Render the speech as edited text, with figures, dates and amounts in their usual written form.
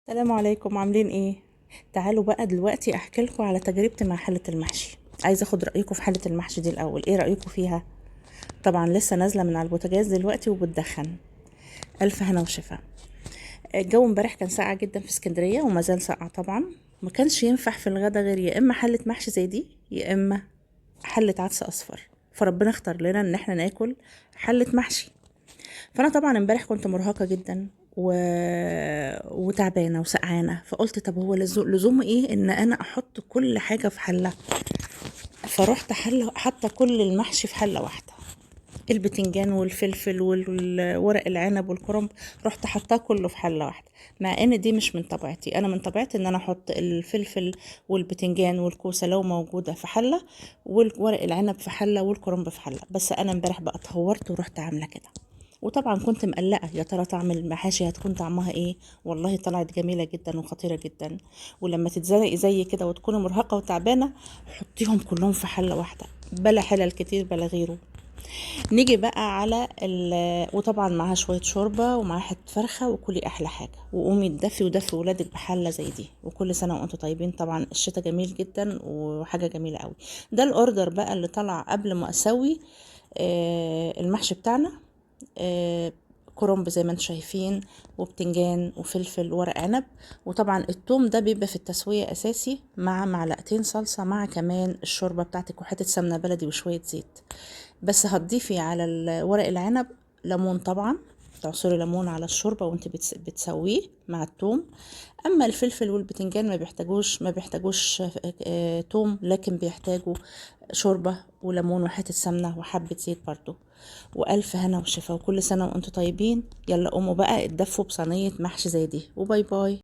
السلام عليكم، عاملين ايه؟ تعالوا بقى دلوقتي احكي لكم على تجربتي مع حلة المحشي. عايزه اخد رايكم في حلة المحشي دي الاول، ايه رايكم فيها؟ طبعا لسه نازله من على البوتاجاز دلوقتي وبتدخن. الف هنا وشفا. الجو امبارح كان ساقع جدا في اسكندريه وما زال ساقع طبعا. ما كانش ينفع في الغدا غير يا اما حلة محشي زي دي يا اما حلة عدس اصفر. فربنا اختار لنا ان احنا ناكل حلة محشي. فانا طبعا امبارح كنت مرهقه جدا وتعبانه وسقعانه، فقلت طب هو لزوم ايه ان انا احط كل حاجه في حله. فرحت حله حاطه كل المحشي في حله واحده. البتنجان والفلفل والورق العنب والكرنب، رحت حطاه كله في حله واحده. مع ان دي مش من طبيعتي، انا من طبيعتي ان انا احط الفلفل والبتنجان والكوسه لو موجوده في حله، والورق العنب في حله والكرنب في حله. بس انا امبارح بقى اتهورت ورحت عامله كده. وطبعا كنت مقلقه يا ترى طعم المحاشي هتكون طعمها ايه. والله طلعت جميله جدا وخطيره جدا. ولما تتزنقي زي كده وتكوني مرهقه وتعبانه، حطيهم كلهم في حله واحده، بلا حلل كتير بلا غيره. نيجي بقى على وطبعا معاها شويه شوربه ومعاها حته فرخه، وكلي احلى حاجه، وقومي تدفي ودفي ولادك بحله زي دي. وكل سنه وانتم طيبين. طبعا الشتاء جميل جدا وحاجه جميله قوي. ده الاوردر بقى اللي طلع قبل ما اسوي المحشي بتاعنا. آه، كرنب زي ما انتم شايفين، وبتنجان وفلفل ورق عنب. وطبعا التوم ده بيبقى في التسوية اساسي، مع معلقتين صلصة، مع كمان الشوربة بتاعتك وحتة سمنة بلدي وشوية زيت. بس هتضيفي على ورق العنب ليمون طبعا. تعصري ليمون على الشوربة وانت بتسويه مع التوم. اما الفلفل والبتنجان ما بيحتاجوش توم، لكن بيحتاجوا شوربة وليمون وحتة سمنة وحبة زيت برضو. والف هنا وشفا، وكل سنة وانتم طيبين. يلا قوموا بقى اتدفوا بصينية محشي زي دي، وباي باي.